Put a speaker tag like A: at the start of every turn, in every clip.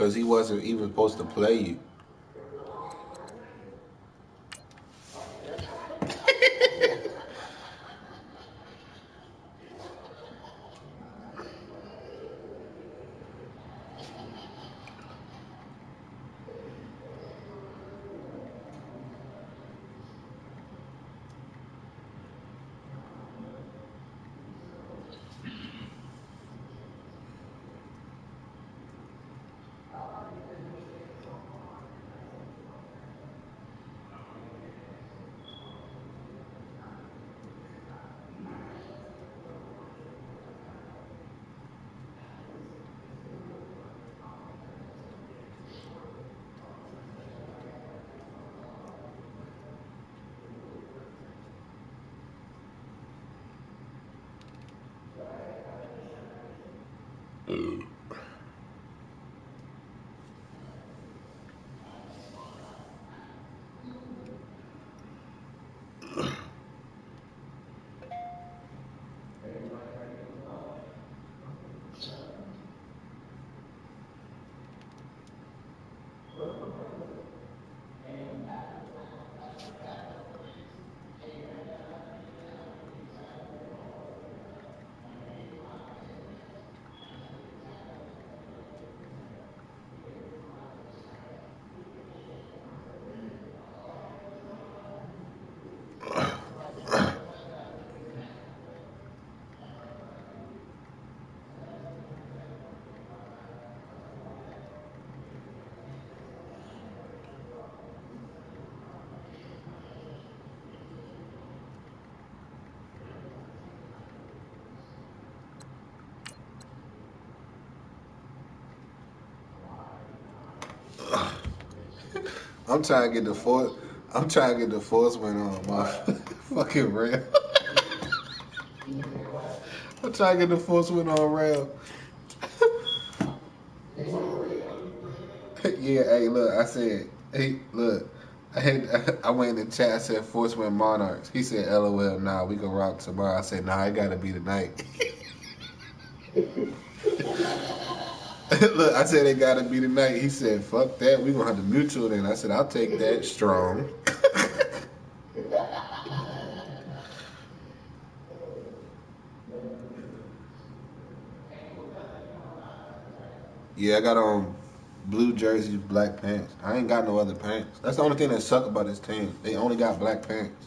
A: Because he wasn't even supposed to play you. I'm trying to get the force. I'm trying to get the force win on my fucking rail. I'm trying to get the force win on rail. Yeah, hey, look, I said, hey, look, I went in the chat. I said, Force win Monarchs. He said, LOL. Nah, we gonna rock tomorrow. I said, nah, it gotta be tonight. Look, I said it gotta be tonight. He said, fuck that. We gonna have the mutual then. I said, I'll take that strong. Yeah, I got on blue jerseys, black pants. I ain't got no other pants. That's the only thing that suck about this team. They only got black pants.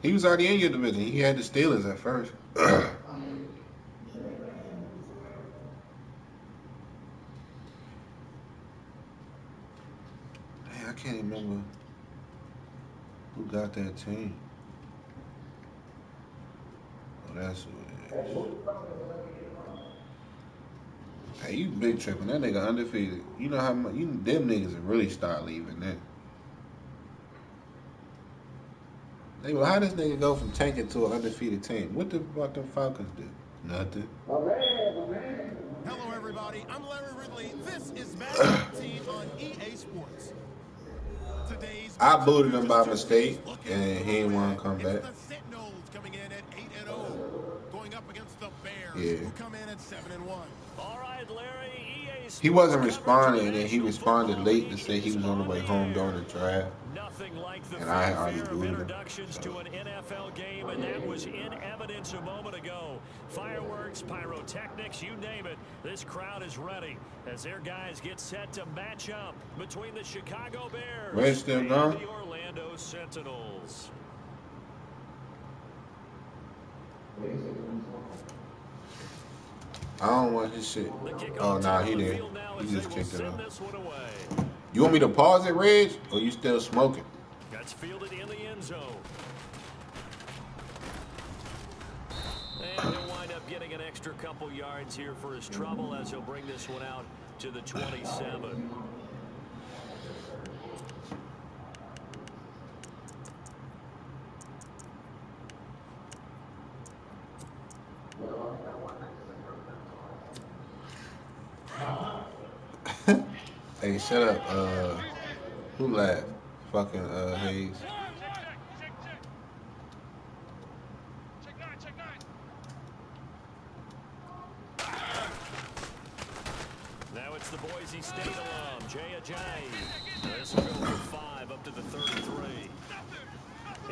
A: He was already in your division. He had the Steelers at first. Man, I can't remember who got that team. Oh, that's who it is. Hey, you big tripping. That nigga undefeated. You know how much them niggas will really start leaving then. They will, how this nigga go from tanking to an undefeated team? What the fuck them Falcons do? Nothing.
B: Hello, everybody. I'm Larry Ridley. This is Madden 18 on EA Sports. Today's
A: I booted him by mistake, and he didn't want to come back.
B: the Sentinels coming in at 8-0, going up against the Bears,
A: Yeah.
B: who come in at 7-1.
C: All right, Larry. EA Sports
A: He wasn't responding, and then he responded late to say he was on the way home during the draft.
C: Nothing like the
A: And I had already
C: fanfare of
A: booted him.
C: introductions to an NFL game, and that was in evidence a moment ago. Fireworks, pyrotechnics, you name it. This crowd is ready as their guys get set to match up between the Chicago Bears
A: Red still
C: and
A: gone?
C: the Orlando Sentinels.
A: I don't want his shit. Oh, nah, he did. He just kicked it off. You want me to pause it, Reg? Or you still smoking?
C: That's fielded in the end zone. And he'll wind up getting an extra couple yards here for his trouble as he'll bring this one out to the 27.
A: Hey, shut up. Who laughed? Fucking Hayes.
C: Now it's the Boise State alum, Jay Ajayi. This will go for 5 up to the 33.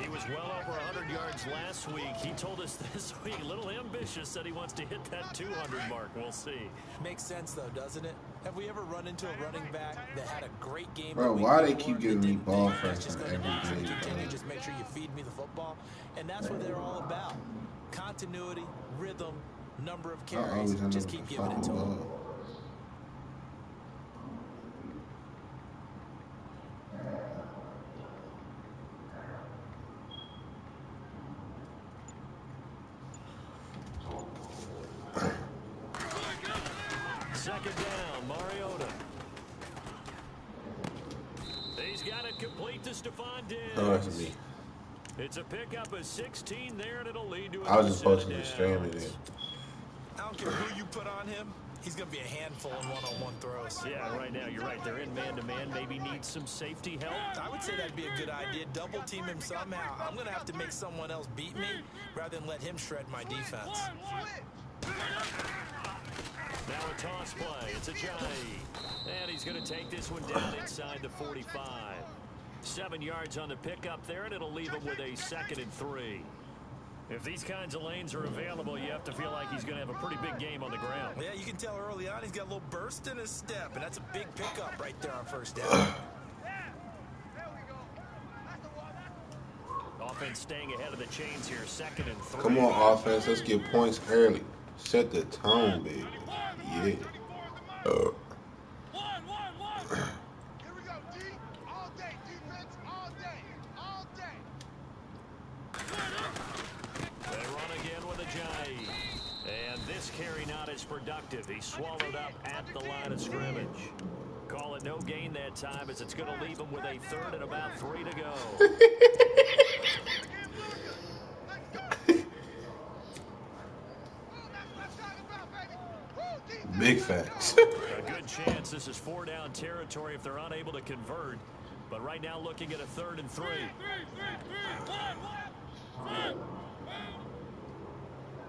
C: He was well over 100 yards last week. He told us this week, a little ambitious, said he wants to hit that 200 mark. We'll see.
D: Makes sense, though, doesn't it? Have we ever run into a running back that had a great game?
A: Bro, why they keep giving me ball first in every game?
D: Continue, just make sure you feed me the football. And that's what they're all about. Continuity, rhythm, number of carries. Just keep giving it to them.
C: Second down, Mariota. He's got it complete to Stephon Diggs.
A: Oh, that's me.
C: It's a pickup of 16 there, and it'll lead to a
A: I was just posting this family there.
D: I don't care who you put on him. He's going to be a handful in one-on-one throws.
C: Yeah, right now, you're right. They're in man-to-man. Maybe need some safety help.
D: I would say that'd be a good idea. Double team him somehow. I'm going to have to make someone else beat me rather than let him shred my defense.
C: Now a toss play. It's Ajayi. And he's going to take this one down inside the 45. 7 yards on the pickup there, and it'll leave him with a 2nd and 3. If these kinds of lanes are available, you have to feel like he's going to have a pretty big game on the ground.
D: Yeah, you can tell early on he's got a little burst in his step, and that's a big pickup right there on first down.
C: Offense staying ahead of the chains here, 2nd and 3.
A: Come on, offense. Let's get points early. Set the tone, baby. Yeah.
C: They run again with Ajayi. And this carry not as productive. He swallowed up at the line of scrimmage. Call it no gain that time, as it's going to leave him with a 3rd and about 3 to go.
A: Big facts.
C: A good chance this is 4-down territory if they're unable to convert. But right now looking at a 3rd and 3.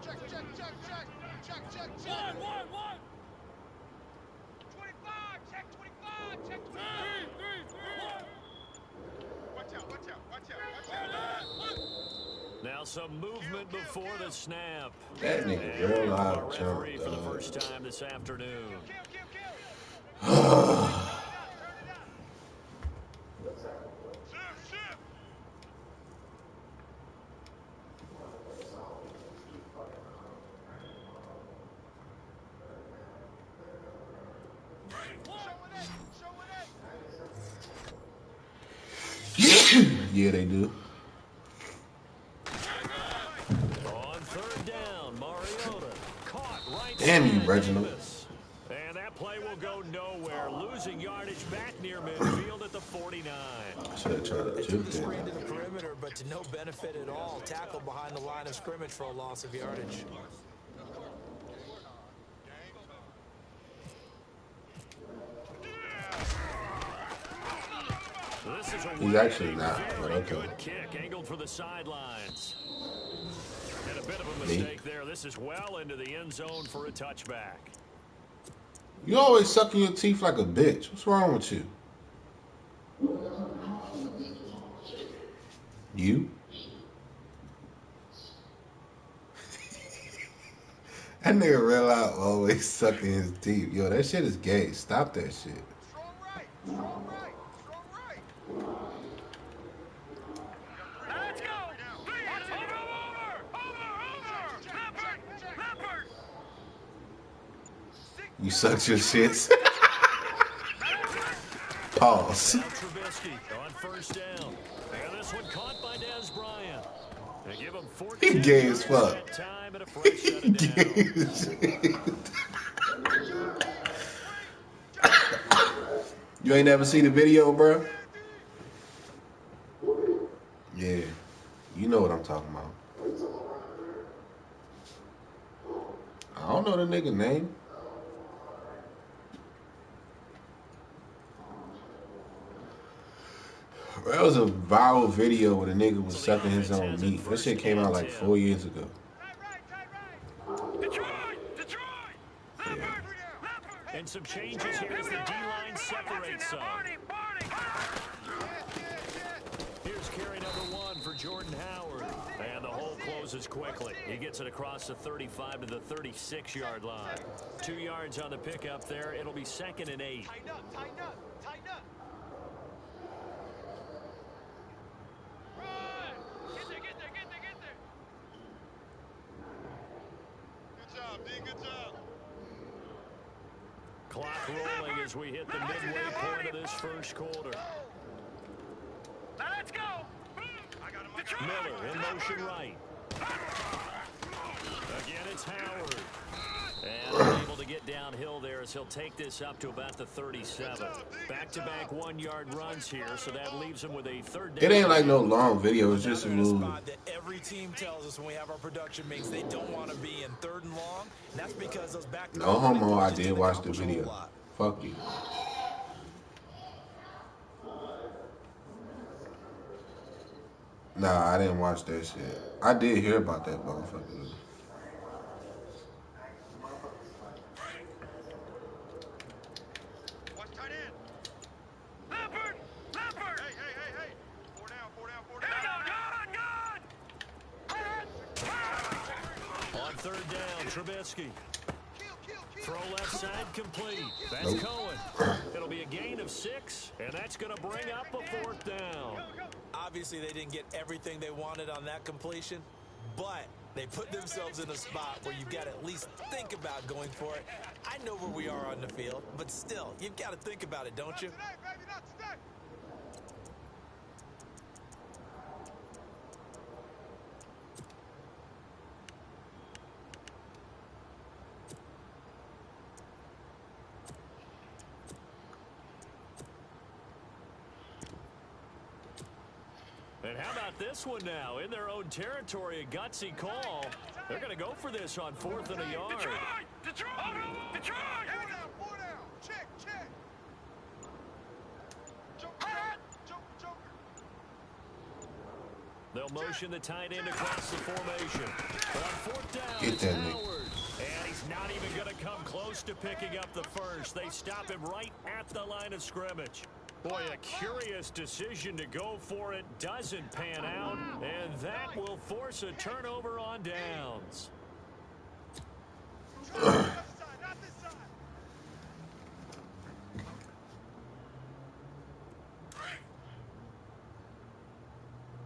B: Check. 25, check 25. Watch out.
C: Now some movement before the snap.
A: That nigga real loud jump,
C: for the first time this afternoon.
A: Yeah, they do.
C: On 3rd down, Mariota caught right.
A: Damn you, Reginald.
C: And that play will go nowhere. Losing yardage back near midfield at the 49.
A: Should have tried to
D: They took
A: juke
D: the
A: it.
D: screen to the perimeter, but to no benefit at all. Tackle behind the line of scrimmage for a loss of yardage.
C: This is a
A: He's actually not, but
C: very
A: okay.
C: good kick angled for the sidelines. And a bit of a mistake there. This is well into the end zone for a touchback.
A: You always sucking your teeth like a bitch. What's wrong with you? You? That nigga real out always sucking his teeth. Yo, that shit is gay. Stop that shit.
B: Strong right. Let's go. Over.
A: You sucked your shits. Pause.
C: Now Trubisky on 1st down. And this one caught by Dez Bryant. They give him 14
A: He gay as fuck.
C: that time and a fresh shut
A: Gay
C: down.
A: as shit. You ain't never seen the video, bro? Yeah. You know what I'm talking about. I don't know the nigga name. was a viral video where the nigga was sucking his own meat. That shit came out like 4 years ago. Yeah.
C: And some changes here as the D-line separates some. Here's carry number 1 for Jordan Howard. And the hole closes quickly. He gets it across the 35 to the 36-yard line. 2 yards on the pickup there. It'll be 2nd and 8.
B: Tighten up, tighten up, tighten up. Run! Get there, get there, get there, get there. Good job, D, good job.
C: Clock rolling as we hit the midway point of this first quarter.
B: Now let's go.
C: Miller in motion right. Again, it's Howard. And unable to get downhill there as he'll take this up to about the 37. Back-to-back 1-yard runs here, so that leaves him with a 3rd down.
A: It ain't like no long video. It's just a little.
D: That every team tells us when we have our production meetings they don't want to be in 3rd and long. And that's because those back.
A: No homo. I did watch the video. Fuck you. Nah, I didn't watch that shit. I did hear about that motherfucker.
B: Watch tight end. Leopard! Leopard! Hey, hey, hey, hey. 4 down, 4 down, 4 down. Good!
C: On 3rd down, Trubisky. Throw left side complete. That's
A: Nope.
C: Cohen. It'll be a gain of 6, and that's going to bring up a 4th down.
D: Obviously, they didn't get everything they wanted on that completion, but they put themselves in a spot where you've got to at least think about going for it. I know where we are on the field, but still, you've got to think about it, don't you?
B: Not today, baby, not today.
C: And how about this one now? In their own territory, a gutsy call. They're going to go for this on 4th and a yard.
B: Detroit! Detroit! Detroit! 4 down. Check, check. Joker.
C: They'll motion the tight end across the formation. But on 4th down,
A: Get
C: it's
A: that nigga.
C: Howard. And he's not even going to come close to picking up the first. They stop him right at the line of scrimmage. Boy, a curious decision to go for it. Doesn't pan out. And that will force a turnover on downs.
B: Not this side.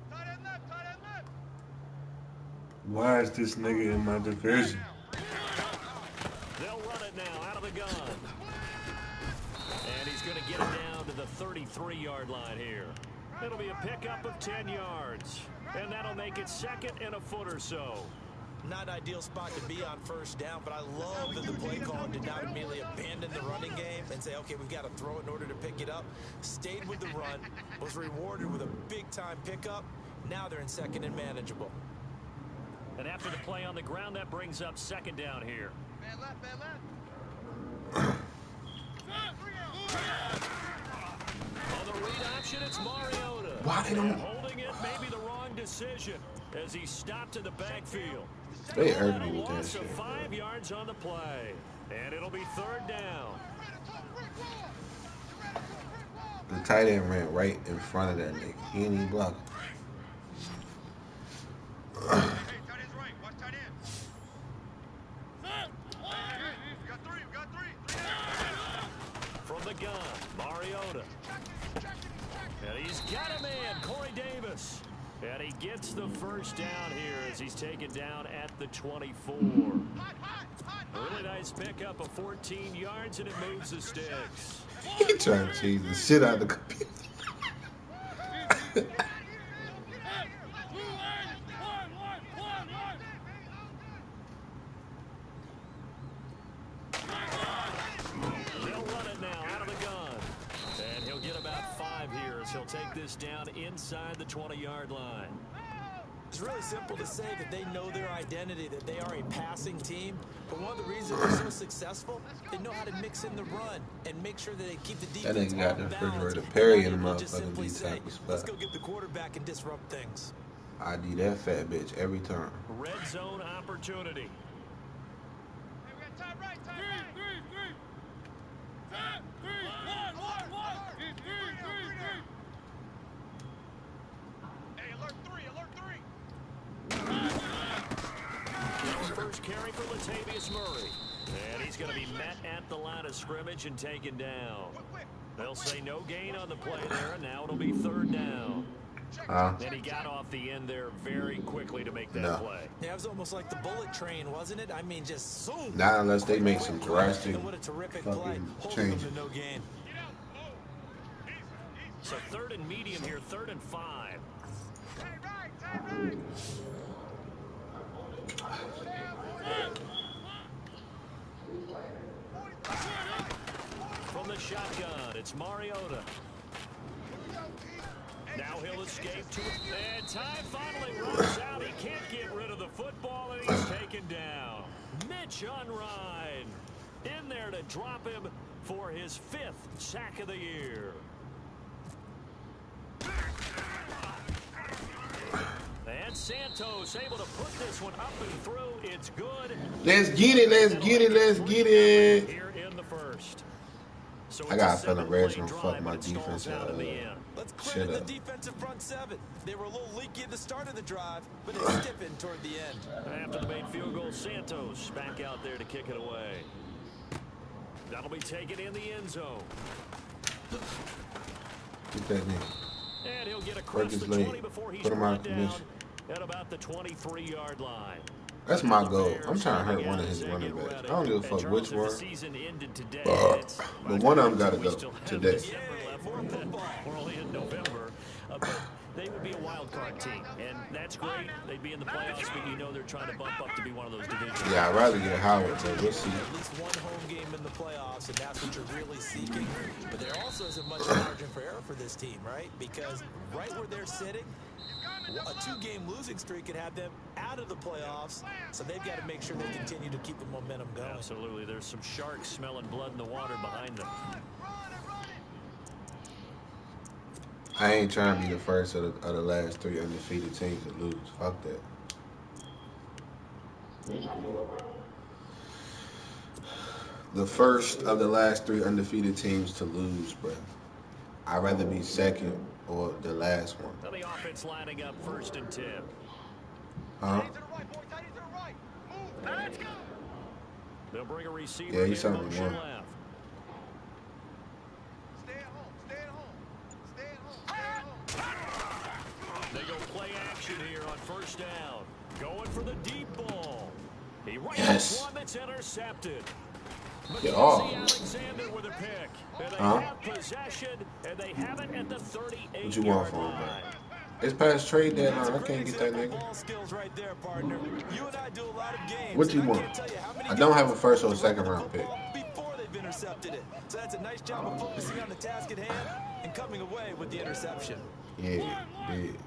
B: Tight end left.
A: Why is this nigga in my division?
C: They'll run it now out of the gun. And he's going to get it down to the 33-yard line here. It'll be a pickup of 10 yards. And that'll make it 2nd and a foot or so.
D: Not an ideal spot to be on 1st down, but I love that the play caller did not immediately abandon the running game and say, okay, we've got to throw it in order to pick it up. Stayed with the run, was rewarded with a big-time pickup. Now they're in 2nd and manageable.
C: And after the play on the ground, that brings up 2nd down here.
B: Man left.
C: On the read option, it's Mariota.
A: Why they don't?
C: And holding it may be the wrong decision as he stopped in the backfield.
A: They irked me with that
C: Loss of
A: shit.
C: 5 yards on the play. And it'll be 3rd down.
A: The tight end ran right in front of that nigga. He ain't even blocking.
B: Hey, tight end's right. Watch tight end. Hey, we got three.
C: From the gun, Mariota. And he's got a man, Corey Davis. And he gets the 1st down here as he's taken down at the 24. Really nice pickup of 14 yards, and it moves the sticks.
A: He trying to cheese the shit out of the computer.
C: They'll run it now out of the gun. And he'll get about 5 here as he'll take this down inside the 20-yard line.
D: It's really simple to say that they know their identity, that they are a passing team. But one of the reasons they're so successful, they know how to mix in the run and make sure that they keep the
A: That
D: defense
A: nigga got the
D: off balance.
A: refrigerator Perry in the
D: Not able to just
A: motherfucking
D: simply
A: D
D: say,
A: tackle
D: let's
A: spot.
D: go get the quarterback and disrupt things.
A: I do that fat bitch every time.
C: Red zone opportunity.
B: Hey, we got time right, time right. Three. Time, three, one. Three. Hey, alert three.
C: First carry for Latavius Murray. And he's going to be met at the line of scrimmage and taken down. They'll say no gain on the play there, and now it'll be third down. And he got off the end there very quickly to make that play.
D: Yeah, it was almost like the bullet train, wasn't it? I mean, just zoom.
A: Not unless they make some drastic
D: what a terrific play.
A: fucking changes.
D: No gain.
C: So third and medium here, 3rd and 5. From the shotgun, it's Mariota. Now he'll escape to it. And time finally runs out. He can't get rid of the football, and he's taken down. Mitch Unrein in there to drop him for his 5th sack of the year. And Santos able to put this one up and through. It's good.
A: Let's get it.
C: Here in the first. So
A: I got a feeling Red's gonna fuck my defense up.
D: Let's credit the defensive front 7. They were a little leaky at the start of the drive, but it's stiffened toward the end.
C: After the made field goal, Santos back out there to kick it away. That'll be taken in the end zone.
A: Get that nigga.
C: And he'll get across the 20 before he's brought down at about the 23-yard line.
A: That's my goal. I'm trying to hurt one of his running backs. I don't give a fuck which one. But one of them got to go today.
C: We're only in November. But they would be a wild card team, and that's great. They'd be in the playoffs, but you know they're trying to bump up to be one of those divisions.
A: Yeah, I'd rather get Howard, but we'll see.
D: At least one home game in the playoffs, and that's what you're really seeking. But there also isn't much margin for error for this team, right? Because right where they're sitting, a 2-game losing streak could have them out of the playoffs, so they've got to make sure they continue to keep the momentum going.
C: Absolutely. There's some sharks smelling blood in the water behind them.
A: I ain't trying to be the first of the last 3 undefeated teams to lose. Fuck that. The first of the last 3 undefeated teams to lose, bro. I'd rather be second or the last one.
C: Now the offense lining up 1st and 10. They'll bring a receiver.
A: Yeah, he's something
C: motion
A: more.
C: left. They go play action here on 1st down. Going for the deep ball. He
A: Yes.
C: one that's intercepted.
A: Get off.
C: Alexander with a pick. And they have possession, and they have it at the 38-yard
A: What you want from him, man? It's past trade deadline. I can't get that nigga.
D: Right there, partner. You and I do a lot of games.
A: What you want? I don't have a 1st or a 2nd round pick.
D: Before they've intercepted it. So that's a nice job of focusing on the task at hand and coming away with the interception.
A: Yeah, big.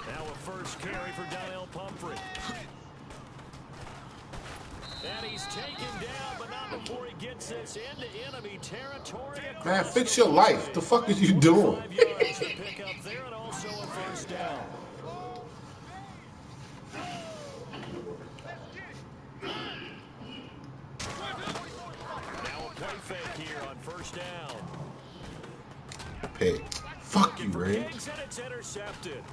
C: Now a first carry for Donnell Pumphrey. And he's taken down, but not before he gets this into enemy territory.
A: Man, fix your life. The fuck is you doing?
C: 5 yards to pick up there, and also a 1st down. Now a play fake here on 1st down.
A: Pick. Fuck you, Red.
C: And it's intercepted.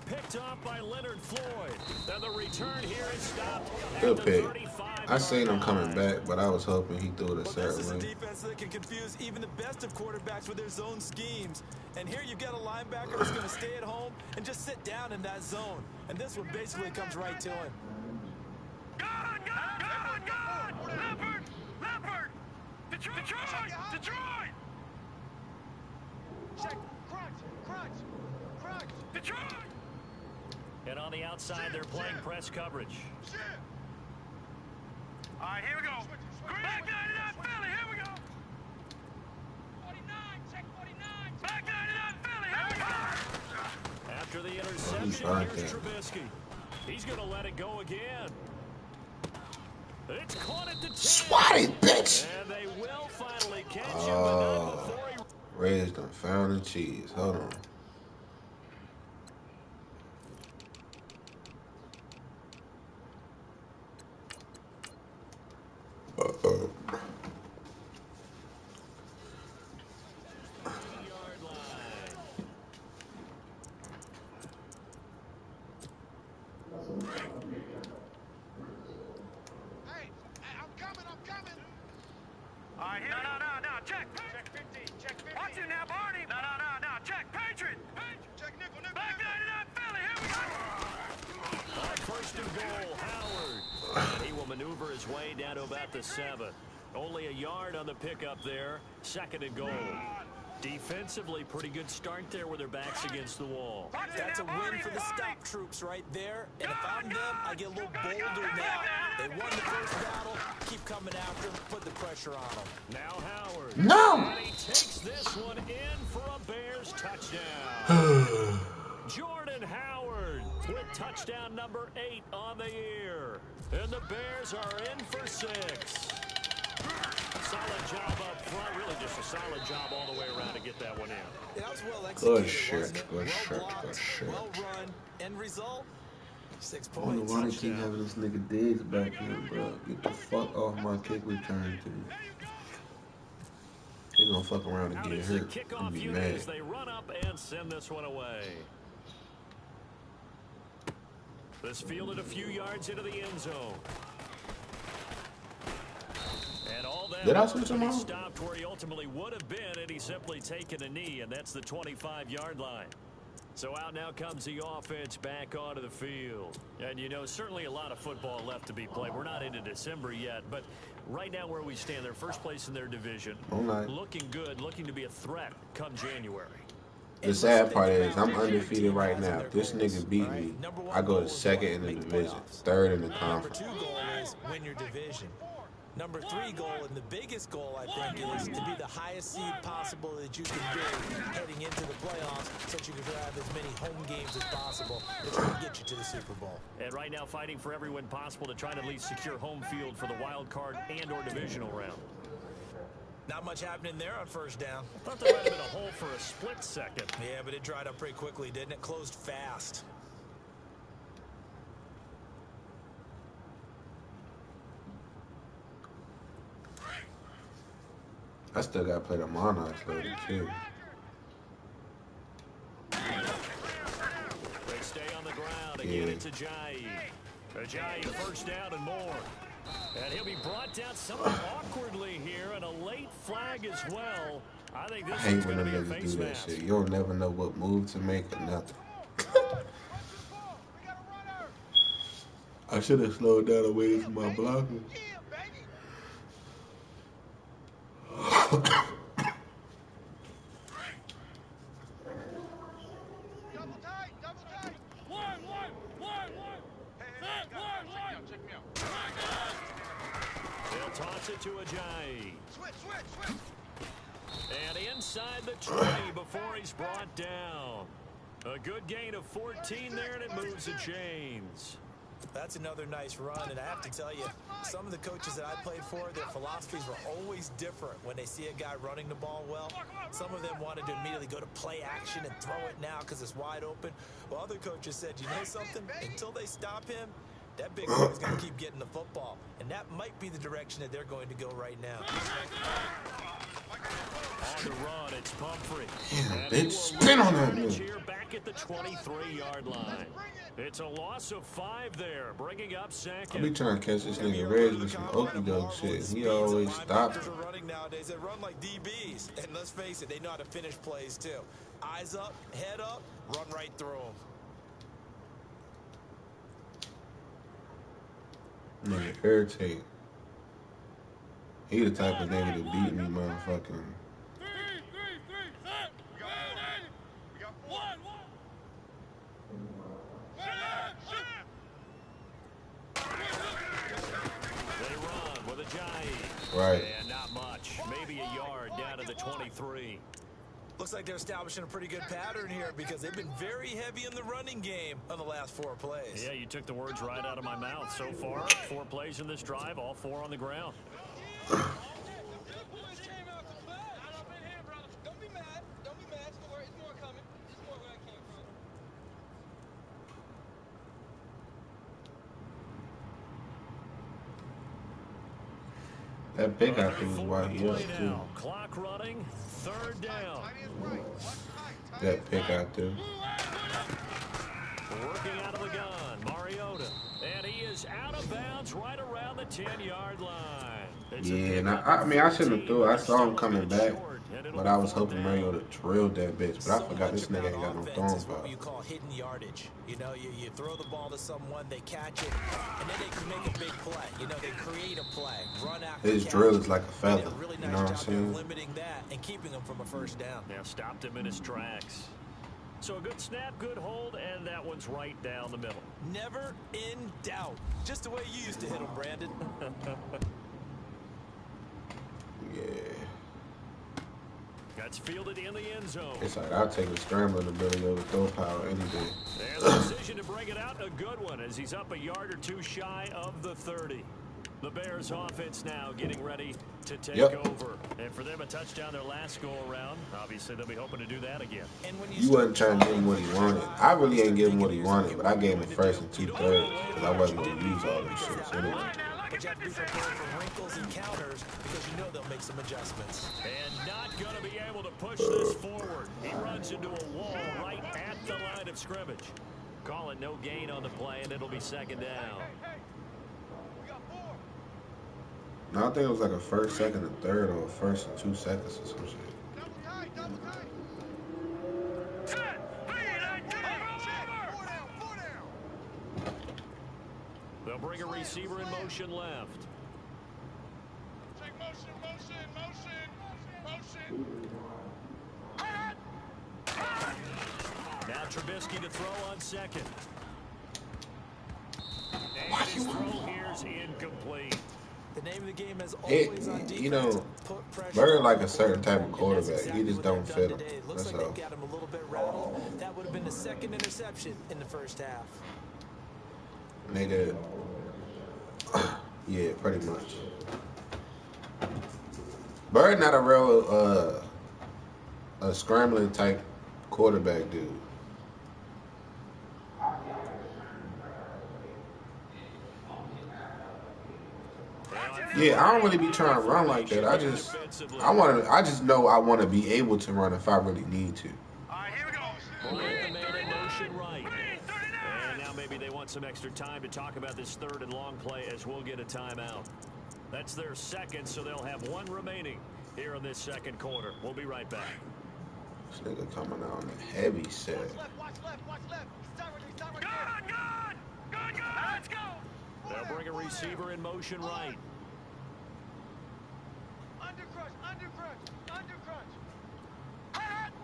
C: Picked off by Leonard Floyd. And the return here is stopped.
A: Good pick. I seen him coming back, but I was hoping he threw it a
D: This is
A: certain
D: a
A: way.
D: defense that can confuse even the best of quarterbacks with their zone schemes. And here you've got a linebacker that's going to stay at home and just sit down in that zone. And this one basically comes right to him.
B: Good! Leopard! Detroit! Check, crunch! Detroit!
C: And on the outside, they're playing press coverage.
B: All right, here we go. Back 99 Philly, here we go. 49, check 49. Back 99 Philly.
C: After the interception, here's Trubisky. He's going to let it go again. It's caught at the 10.
A: Swat it, bitch!
C: And they will finally catch him, but not before he...
A: Reds done found the cheese. Hold on. Uh-oh.
C: Maneuver his way down to about the 7. Only a yard on the pickup there. 2nd and goal. Defensively, pretty good start there with their backs against the wall.
D: That's a win for the stop troops right there. And if I'm them, I get a little bolder now. They won the first battle. Keep coming after them. Put the pressure on them.
C: Now Howard.
A: No!
C: And he takes this one in for a Bears touchdown. Jordan Howard with touchdown number 8 on the year. And the Bears are in for 6. Solid job up front. Really just a solid job all the way around to get that one in.
D: That was well executed,
A: Good shit,
D: wasn't it?
A: good
D: Well
A: shit,
D: blocked,
A: good shit.
D: well run. End result, 6
A: I wonder
D: points.
A: why they keep having this nigga Diggs back here, bro. Get the fuck off my kick return team. He gonna fuck around and get hurt. I'm be mad.
C: As they run up and send this one away. This fielded a few yards into the end zone. And all that
A: Did I switch him on?
C: stopped where he ultimately would have been had he simply taken a knee, and that's the 25-yard line. So out now comes the offense back onto the field. And, you know, certainly a lot of football left to be played. We're not into December yet, but right now where we stand, they're first place in their division. Looking good, looking to be a threat come January.
A: The sad part is I'm undefeated right now. If this nigga beat me, I go to 2nd in the division, 3rd in the conference.
D: Number 2 goal is win your division. Number 3 goal, and the biggest goal, I think, is to be the highest seed possible that you can be heading into the playoffs so that you can have as many home games as possible that's going to get you to the Super Bowl.
C: And right now fighting for every win possible to try to at least secure home field for the wild card and or divisional round.
D: Not much happening there on first down.
C: I thought there might have been a hole for a split second.
D: Yeah, but it dried up pretty quickly, didn't it? Closed fast.
A: I still got to play the Monarchs though, too.
C: They stay on the ground. Again, it's Ajayi. Ajayi first down and more. And he'll be brought down somewhat awkwardly here, and a late flag as well. I think this is going to be a face
A: do that
C: mask.
A: shit. You don't never know what move to make or nothing. I should have slowed down and waited for my blocker.
C: They'll toss it to Ajayi. And inside the 20 before he's brought down. A good gain of 14 there, and it moves the chains.
D: That's another nice run, and I have to tell you, some of the coaches that I played for, their philosophies were always different when they see a guy running the ball well. Some of them wanted to immediately go to play action and throw it now because it's wide open. While other coaches said, you know something? Until they stop him, that big boy is going to keep getting the football. And that might be the direction that they're going to go right now.
C: On the run, it's Pumphrey.
A: Damn, bitch, spin on that move.
C: Here back at the 23-yard line. It's a loss of 5 there, bringing up second.
A: I be trying to catch this nigga Reg with some okey doke shit. He always stops.
D: Linebackers are running nowadays. They run like DBs. And let's face it, they know how to finish plays too. Eyes up, head up, run right through them.
A: Nigga irritate. He the type of nigga to beat me, motherfucking.
C: They run with Ajayi.
A: Right.
C: And not much. Maybe a yard down to the 23.
D: Looks like they're establishing a pretty good pattern here because they've been very heavy in the running game on the last 4 plays.
C: Yeah, you took the words right out of my mouth. So far, 4 plays in this drive, all 4 on the ground.
B: Don't be mad. Don't be mad. Don't worry. It's more coming. It's more where I came from.
A: That big guy was why he was too.
C: Clock running, 3rd down.
A: That big out there.
C: Working out of the gun, Mariota. And he is out of bounds right around the 10-yard line.
A: Yeah, and I mean, I shouldn't have threw it. I saw him coming back, but I was hoping Mariota drilled that bitch. But I forgot this nigga ain't got no throwing
D: What
A: power.
D: you call hidden yardage. You know, you throw the ball to someone, they catch it, and then they can make a big play. You know, they create a play, run after
A: His
D: catch.
A: drill is like a
D: They did
A: feather.
D: a really
A: You
D: nice
A: know what I'm
D: job of
A: saying?
D: limiting that and keeping them from a first down.
C: Now stopped him in his tracks. So a good snap, good hold, and that one's right down the middle.
D: Never in doubt. Just the way you used to hit them, Brandon.
A: Yeah.
C: That's fielded in the end zone.
A: It's like I'll take a scrambling ability over throw power any day.
C: And the decision to bring it out, a good one, as he's up a yard or two shy of the 30. The Bears offense now getting ready to take over. And for them, a touchdown their last go-around. Obviously, they'll be hoping to do that again.
D: And when
A: You wasn't trying to give him what he wanted. I really ain't give him what he wanted, but I gave him first and 2/3 because I wasn't going to use all them shits anyway.
D: But you have to be prepared for wrinkles and counters because you know they'll make some adjustments.
C: And not going to be able to push this forward. He runs into a wall right at the line of scrimmage. Call it no gain on the play, and it'll be 2nd down.
A: No, I think it was like a 1st, 2nd, and 3rd, or a 1st and 2 seconds or some shit.
C: They'll bring a receiver in motion left.
B: Take motion.
C: Now Trubisky to throw on 2nd. And his throw here's incomplete.
D: The name of the game is always on defense.
A: You know,
D: Put pressure
A: Bird
D: on
A: like
D: the
A: a certain type of
D: quarterback, and that's
A: quarterback. He just
D: what
A: don't
D: they've
A: fit
D: done
A: him.
D: today. It looks
A: That's
D: like
A: all.
D: they got him a little bit rattled. That would have been the 2nd interception in the first half.
A: Nigga. Yeah, pretty much. Bird not a real a scrambling type quarterback dude. Yeah, I don't really be trying to run like that. I just know I want to be able to run if I really need to.
B: All right, here we go.
C: Bring the man in motion right. And now maybe they want some extra time to talk about this 3rd and long play as we'll get a timeout. That's their 2nd, so they'll have 1 remaining here in this 2nd quarter. We'll be right back.
A: This nigga coming out on a heavy set.
B: Watch left. Start right there. Good. Let's go.
C: They'll bring a receiver in motion right.
B: Under crunch.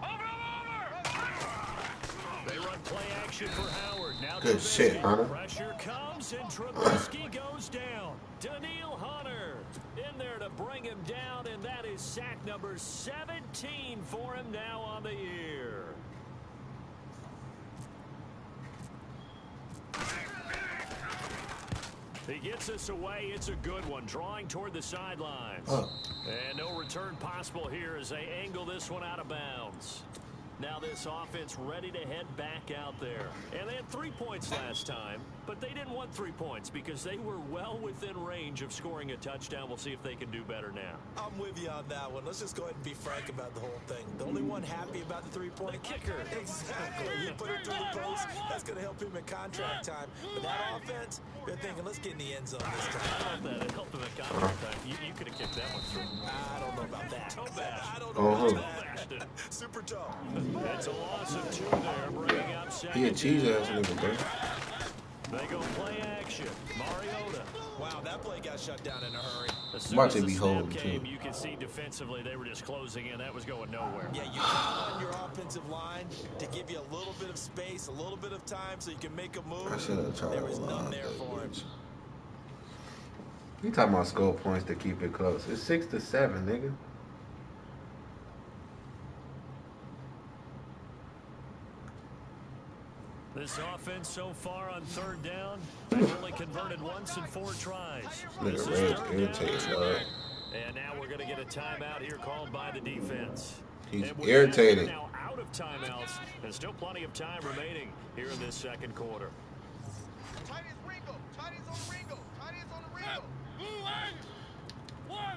B: Over.
C: They run play action for Howard. Now
A: Good
C: Trubisky.
A: shit, Hunter.
C: Pressure comes and Trubisky goes down. Daniil Hunter in there to bring him down, and that is sack number 17 for him now on the year. He gets us away. It's a good one, drawing toward the sidelines. And no return possible here as they angle this one out of bounds. Now this offense ready to head back out there. And they had 3 points last time, but they didn't want 3 points because they were well within range of scoring a touchdown. We'll see if they can do better now.
D: I'm with you on that one. Let's just go ahead and be frank about the whole thing. The only one happy about the 3-point
C: kicker.
D: Exactly. You put it through the post. That's going to help him in contract time. But that offense, they're thinking, let's get in the end zone this time.
C: That helped him in contract time. You could have kicked that one through.
D: I don't know about that.
C: I
D: don't know about
C: Bashed it.
D: that. Super tough.
C: It's a loss of 2 there, bringing up 2nd.
A: He a cheese ass nigga, bro.
C: They go play action. Mariota.
D: Wow, that play got shut down in a hurry.
C: As soon
A: Watch
C: as
A: it
C: the
A: be
C: snap
A: holding,
C: came,
A: too.
C: you could see defensively they were just closing in. That was going nowhere.
D: Yeah, you count on your offensive line to give you a little bit of space, a little bit of time so you can make a move.
A: I should have tried
D: There
A: to
D: was none
A: line
D: there
A: that
D: for him.
A: bitch. You talking about score points to keep it close. It's 6-7, nigga.
C: This offense so far on third down, they've only converted once in 4 tries. This is third down. And now we're going to get a timeout here called by the defense.
A: He's
C: and
A: irritating.
C: Now out of timeouts. There's still plenty of time remaining here in this second quarter.
B: Tight is Ringo. Tight is on the Ringo. Tight is on the Ringo. One.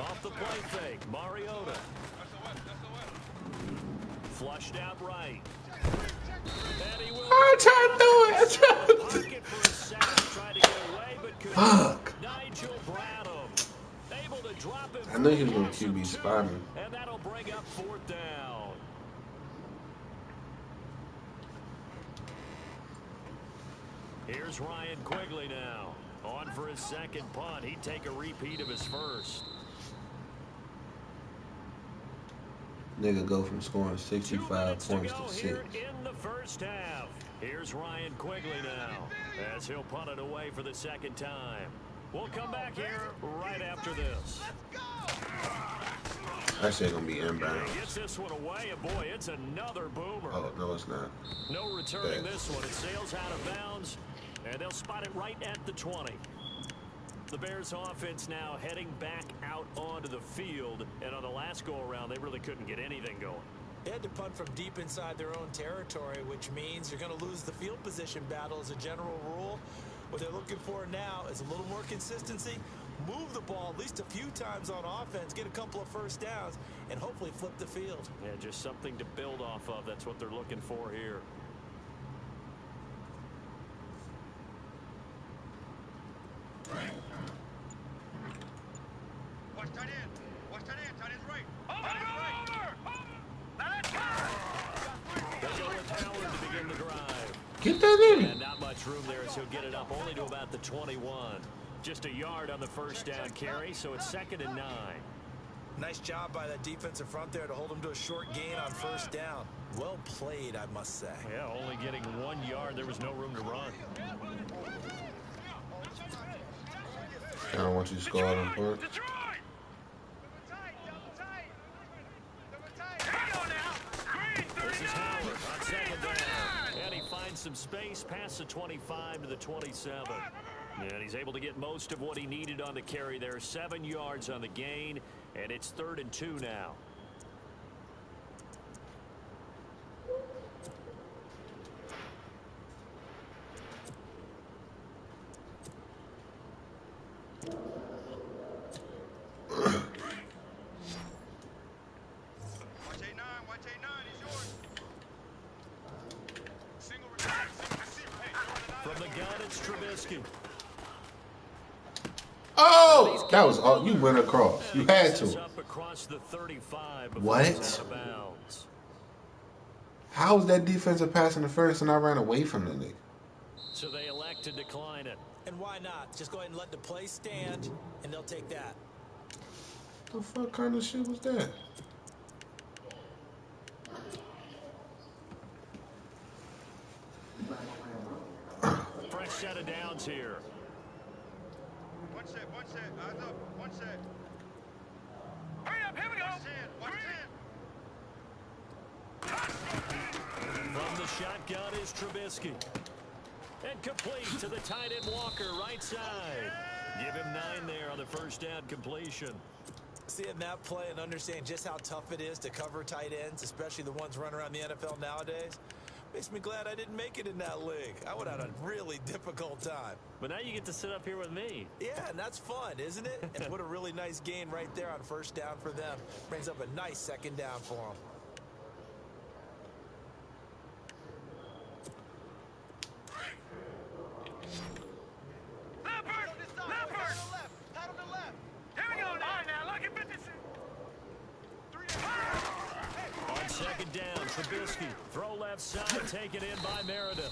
C: Off the play fake, Mariota. Flushed out right. And he will.
A: I'm trying to do it. Fuck.
C: Nigel Bradham able to drop it.
A: I knew he was going to QB spotting.
C: And that'll bring up 4th down. Here's Ryan Quigley now. On for his second punt. He'd take a repeat of his first.
A: Nigga go from scoring 65 points to 6.
C: Here in the first half. Here's Ryan Quigley now as he'll punt it away for the second time. We'll come back here right after this.
A: I say it's going to be inbound.
C: He gets this one away, and boy, it's another boomer.
A: Oh, no, it's not.
C: No returning this one. It sails out of bounds, and they'll spot it right at the 20. The Bears offense now heading back out onto the field, and on the last go-around, they really couldn't get anything going.
D: They had to punt from deep inside their own territory, which means you're going to lose the field position battle as a general rule. What they're looking for now is a little more consistency, move the ball at least a few times on offense, get a couple of first downs, and hopefully flip the field.
C: Yeah, just something to build off of. That's what they're looking for here.
B: Watch tight end. Watch tight end. Tight end's right. Tight end's right.
C: They'll go with Howard to begin the drive.
A: Get that in.
C: And not much room there as he'll get it up only to about the 21. Just a yard on the first down carry, so it's 2nd and 9.
D: Nice job by that defensive front there to hold him to a short gain on first down. Well played, I must say.
C: Yeah, only getting 1 yard. There was no room to run.
A: I don't want you to score on point.
C: This is Howard on 2nd down. And he finds some space past the 25 to the 27. And he's able to get most of what he needed on the carry there. 7 yards on the gain, and it's 3rd and 2 now. From the gun, it's Trubisky.
A: Oh, that was all. You went across. You had to.
C: Up across the 35
A: What? How was that defensive pass interference and I ran away from the nigga?
C: So they elect to decline it.
D: And why not? Just go ahead and let the play stand, and they'll take that.
A: The fuck kind of shit was that?
C: Fresh set of downs here.
B: One set. Eyes up. One set. Hurry up. Here we go. Watch
C: From the shotgun is Trubisky. And complete to the tight end Walker, right side. Give him 9 there on the first down completion.
D: Seeing that play and understanding just how tough it is to cover tight ends, especially the ones running around the NFL nowadays, makes me glad I didn't make it in that league. I would have had a really difficult time.
C: But now you get to sit up here with me.
D: Yeah, and that's fun, isn't it? And what a really nice gain right there on first down for them. Brings up a nice second down for them.
C: On second down, Trubisky. Throw left side, taken in by Meredith.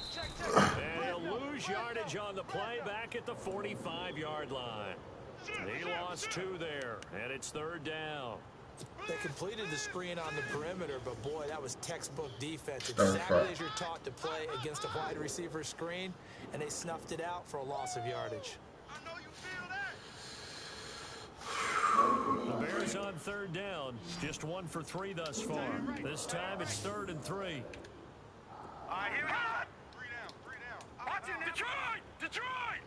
C: And he'll lose yardage on the play back at the 45-yard line. He lost 2 there, and it's 3rd down.
D: They completed the screen on the perimeter, but boy, that was textbook defense. Exactly as you're taught to play against a wide receiver screen, and they snuffed it out for a loss of yardage.
C: The Bears on third down. Just 1 for 3 thus far. This time it's 3rd and 3.
B: All right, here we go. 3 down, 3 down. Watch it, Detroit! Detroit!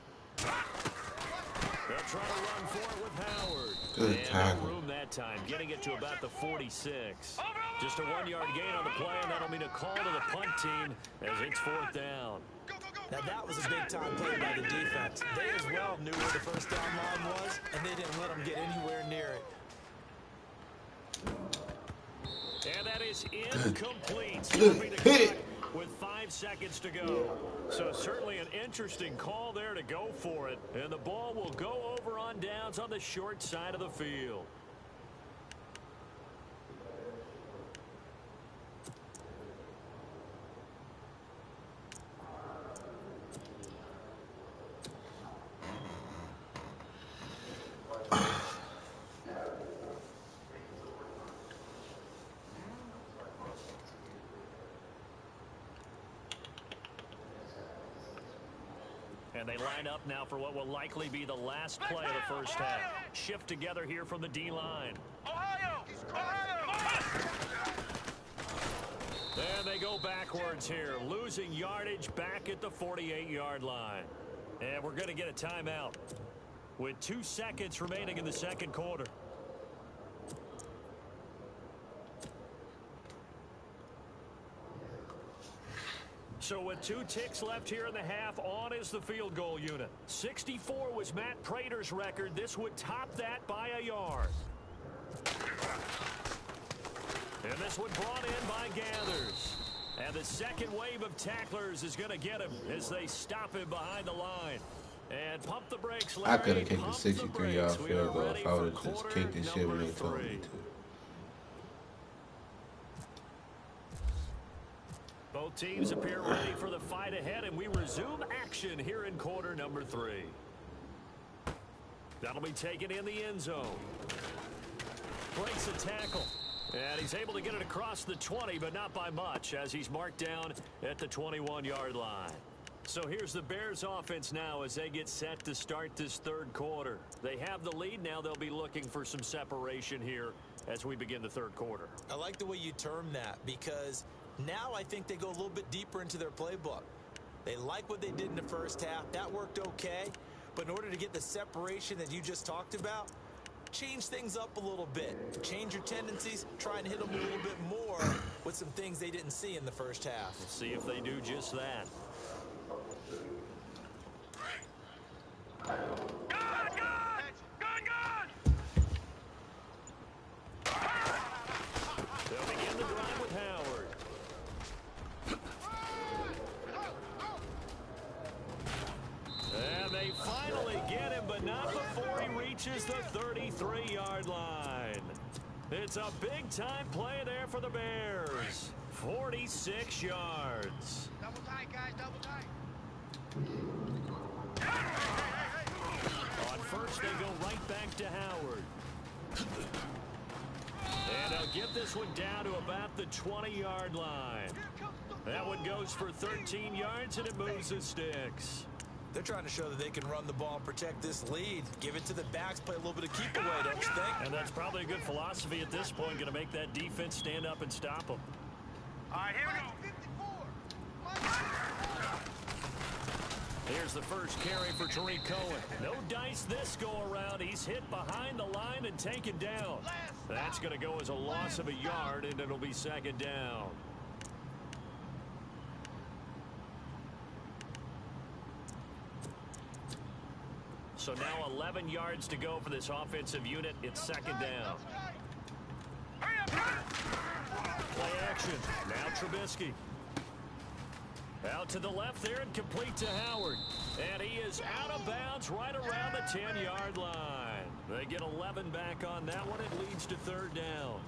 C: They'll try to run for it with Howard.
A: Good
C: and
A: tackle.
C: no room that time, getting it to about the 46. Just a 1-yard gain on the play, and that'll mean a call to the punt team as it's 4th down.
D: Now that was a big-time play by the defense. They as well knew where the first down line was, and they didn't let them get anywhere near it.
C: And that is incomplete. Stopping the clock with 5 seconds to go. So certainly an interesting call there to go for it. And the ball will go over on downs on the short side of the field. And they line up now for what will likely be the last play of the first half. Shift together here from the D-line.
B: Ohio! Ohio!
C: And they go backwards here, losing yardage back at the 48-yard line. And we're going to get a timeout with 2 seconds remaining in the second quarter. So with 2 ticks left here in the half, on is the field goal unit. 64 was Matt Prater's record. This would top that by a yard. And this one brought in by Gathers. And the second wave of tacklers is going to get him as they stop him behind the line. And pump the brakes, Larry.
A: I could have kicked a 63-yard field goal if I would have just kicked this shit when they told me to.
C: Both teams appear ready for the fight ahead, and we resume action here in quarter number 3. That'll be taken in the end zone. Breaks a tackle. And he's able to get it across the 20, but not by much, as he's marked down at the 21-yard line. So here's the Bears offense now as they get set to start this third quarter. They have the lead. Now they'll be looking for some separation here as we begin the third quarter.
D: I like the way you term that, because now I think they go a little bit deeper into their playbook. They like what they did in the first half. That worked okay. But in order to get the separation that you just talked about, change things up a little bit. Change your tendencies. Try and hit them a little bit more with some things they didn't see in the first half.
C: We'll see if they do just that. They'll begin the drive with Howard. And they finally get him, but not before he reaches the 33-yard line. It's a big-time play there for the Bears. 46 yards.
B: Double tight, guys, double tight.
C: On first, they go right back to Howard. And they'll get this one down to about the 20-yard line. That one goes for 13 yards, and it moves the sticks.
D: They're trying to show that they can run the ball and protect this lead. Give it to the backs, play a little bit of keep away, don't you think?
C: And that's probably a good philosophy at this point, going to make that defense stand up and stop them.
B: All right, here we go. 54.
C: Here's the first carry for Tariq Cohen. No dice this go-around. He's hit behind the line and taken down. That's going to go as a loss of a yard, and it'll be second down. So now 11 yards to go for this offensive unit. It's second down. Play action. Now Trubisky. Out to the left there and complete to Howard. And he is out of bounds right around the 10-yard line. They get 11 back on that one. It leads to third down.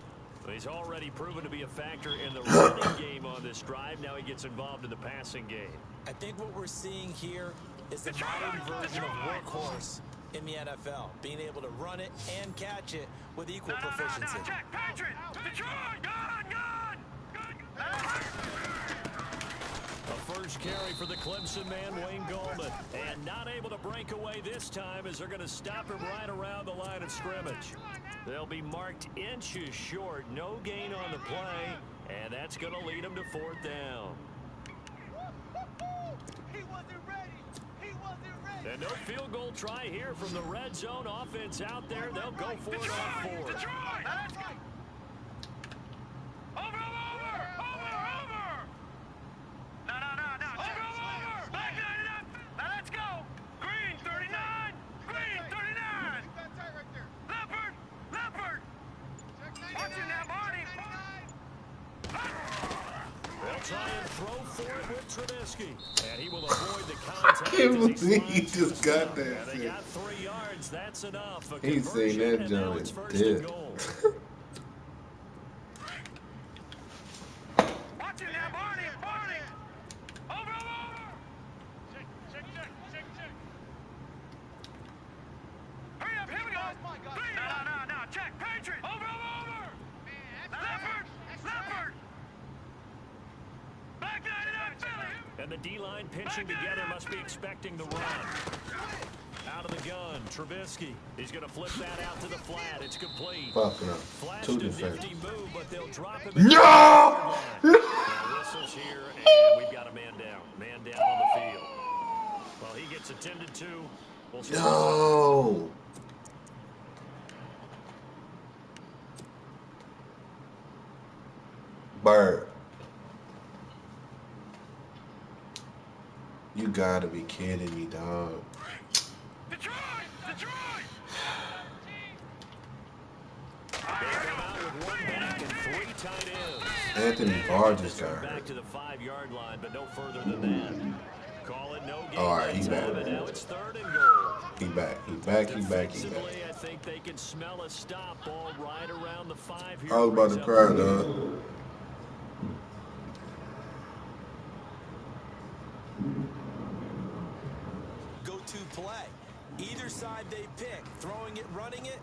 C: He's already proven to be a factor in the running game on this drive. Now he gets involved in the passing game.
D: I think what we're seeing here is the modern version of workhorse in the NFL, being able to run it and catch it with equal proficiency.
B: Check, Patrick! Detroit! Gone!
C: A first carry for the Clemson man, Wayne Gallman. And not able to break away this time as they're going to stop him right around the line of scrimmage. They'll be marked inches short. No gain on the play, and that's going to lead them to 4th down.
B: He wasn't ready. He wasn't ready.
C: And no field goal try here from the red zone. Offense out there. They'll go for it on 4th.
B: Detroit! That's right. Over! No. Over! Back 99. Now let's go. Green 39. Green 39. Keep that tight right there. Leopard. Watch it now, Marty.
C: They'll try and throw for it with Trubisky. And he will avoid the contact.
A: I can't believe he just got that.
C: And they got 3 yards. That's enough.
A: He seen that joint dead.
B: Watch it now, Marty. Over. Check. Hurry up, here we go. No. Check. Patriot. Over. Leopard. Back 99, Philly.
C: And the D-line pinching together must be expecting the run. Out of the gun, Trubisky. He's going to flip that out to the flat. It's complete.
A: Fuck no.
C: Flashed
A: Two
C: a
A: defenders.
C: nifty move, but they'll drop him.
A: No!
C: Whistles here, and we've got a man down. Man down on the field. Well, he gets attended to. We'll see.
A: No! Bird. You gotta be kidding me, dog.
B: Detroit!
C: They come out with 1 back and 3 tight ends.
A: Anthony Barr just got
C: Back
A: hurt.
C: to the 5-yard line, but no further than that. Call it no game.
A: All right, he's back.
C: And now it's 3rd and goal.
A: He back.
C: Defensively, I think they can smell a stop ball right around the 5 here.
A: I was about to cry, dog.
D: Go-to play. Either side they pick, throwing it, running it,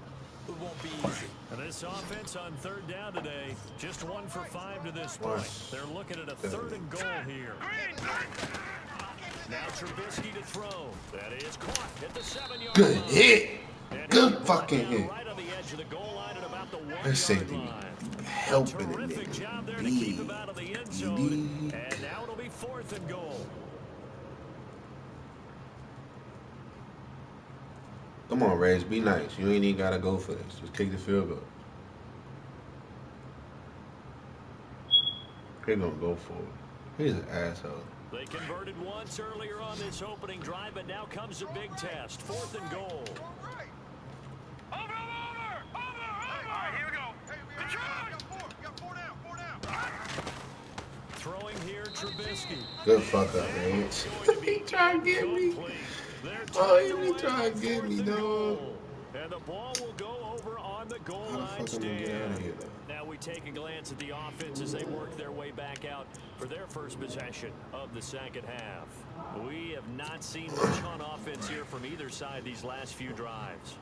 D: it won't be easy.
C: And this offense on 3rd down today, just 1 for 5 to this point. They're looking at a 3rd and goal here. Now Trubisky to throw. That is caught at the 7-yard
A: Good
C: line.
A: hit.
C: And
A: Good
C: he's
A: fucking
C: brought
A: hit.
C: down right on the edge of the goal line at about the 1-yard
A: That safety
C: line.
A: helping it,
C: Terrific job there to
A: nigga.
C: keep him out of the end zone. And now it'll be 4th and goal.
A: Come on, Reg, be nice. You ain't even gotta go for this. Just kick the field goal. They're gonna go for it. He's an asshole.
C: They converted once earlier on this opening drive, but now comes a big test. 4th and goal.
B: Over! All right, here we go. Detroit! We got 4 down.
C: Throwing here, Trubisky.
A: Good fuck up, man. He trying to get me. Oh, he be trying to get me, dog.
C: And the ball will go over on the goal
A: How the
C: line
A: fuck am I gonna get out of
C: stand.
A: here, though?
C: Now we take a glance at the offense as they work their way back out for their first possession of the second half. We have not seen much on offense here from either side these last few drives.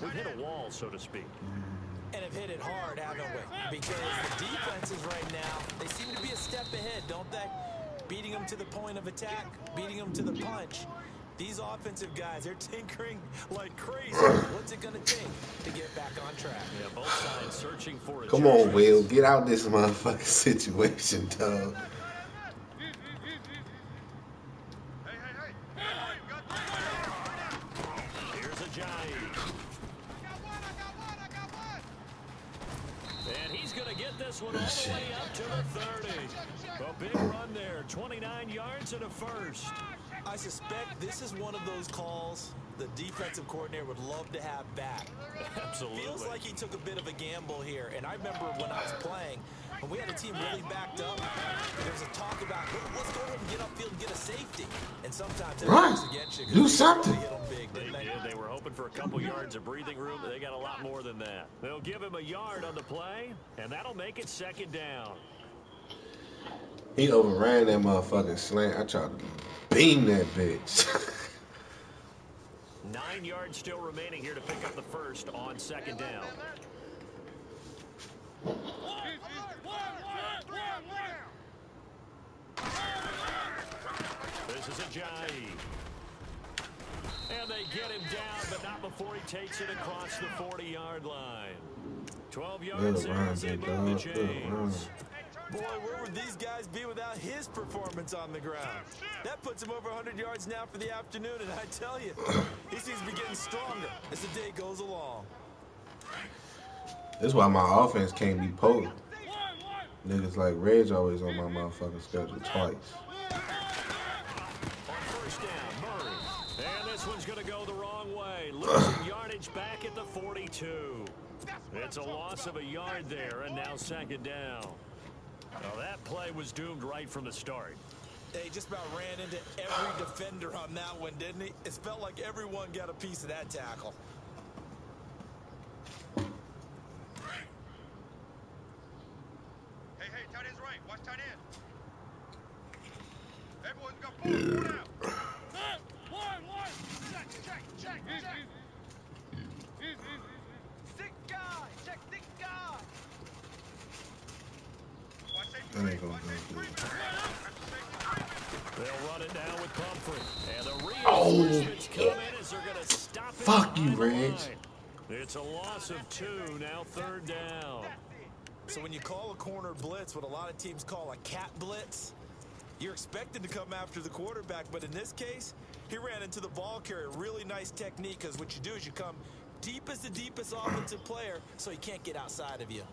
C: We've hit a wall, so to speak.
D: And have hit it hard, haven't we? Because the defenses right now, they seem to be a step ahead, don't they? Beating them to the point of attack, beating them to the punch. These offensive guys, they're tinkering like crazy. What's it going to take to get back on track?
C: Yeah, both sides searching for a
A: Come on, Will. Get out this motherfucking situation, dog.
C: Here's Ajayi. And he's going to get this one all the way up to the 30. A big run there, 29 yards and a first.
D: I suspect this is one of those calls the defensive coordinator would love to have back.
C: Absolutely.
D: Feels like he took a bit of a gamble here. And I remember when I was playing, when we had a team really backed up, there was a talk about, let's go ahead and get upfield and get a safety. And sometimes that goes against you.
A: Do something.
D: Really hit them big,
C: They
D: didn't they?
C: did. They were hoping for a couple yards of breathing room, but they got a lot more than that. They'll give him a yard on the play, and that'll make it 2nd down.
A: He overran that motherfucking slant. I tried to beam that bitch.
C: 9 yards still remaining here to pick up the first on 2nd down. This is Ajayi. And they get him down, but not before he takes it across the 40-yard line. 12 yards there as they move the chains.
D: Boy, where would these guys be without his performance on the ground? That puts him over 100 yards now for the afternoon, and I tell you, he seems to be getting stronger as the day goes along.
A: That's why my offense can't be potent. Niggas like Reg always on my motherfucking schedule twice.
C: On first down, Murray. And this one's going to go the wrong way. Losing yardage back at the 42. It's a loss of a yard there, and now second down. Well, that play was doomed right from the start.
D: He just about ran into every defender on that one, didn't he? It felt like everyone got a piece of that tackle.
B: Hey, tight end's right. Watch tight end. Everyone's got pull out. One. Check. Stick guy. Check stick guy.
A: That ain't gonna go.
C: They'll run it down with Pumphrey. And the reinforcements come in as they're going to stop it.
A: Fuck you, Reg.
C: It's a loss of 2, now third down.
D: So when you call a corner blitz, what a lot of teams call a cat blitz, you're expected to come after the quarterback, but in this case, he ran into the ball carrier. Really nice technique, because what you do is you come deep as the deepest offensive player, so he can't get outside of you.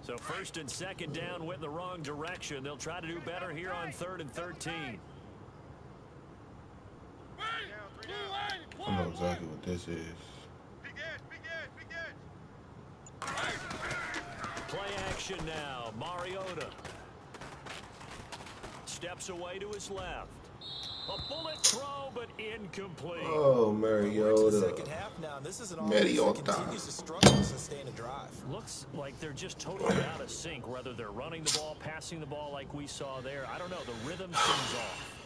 C: So first and second down went in the wrong direction. They'll try to do better here on 3rd and 13.
A: I know exactly what this is.
B: Big edge.
C: Play action now. Mariota steps away to his left. A bullet throw, but incomplete.
A: Oh,
D: We're into the
A: Mariota.
D: second half now, and this is an offense that continues to struggle to sustain a drive.
C: Looks like they're just totally out of sync, whether they're running the ball, passing the ball like we saw there. I don't know. The rhythm seems off.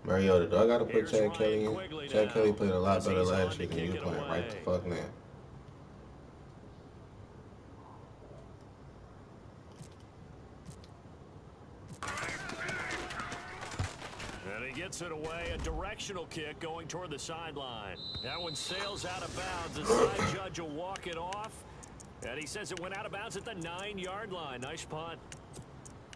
A: Mariota, do I gotta put
C: Here's
A: Chad
C: Ryan
A: Kelly in?
C: Quigley
A: Chad
C: now,
A: Kelly played a lot
C: as
A: better
C: he's on
A: last
C: to
A: year than
C: kick
A: you
C: it
A: playing right the
C: away.
A: fuck now.
C: And he gets it away. A directional kick going toward the sideline. That one sails out of bounds. The side judge will walk it off. And he says it went out of bounds at the 9-yard line. Nice punt.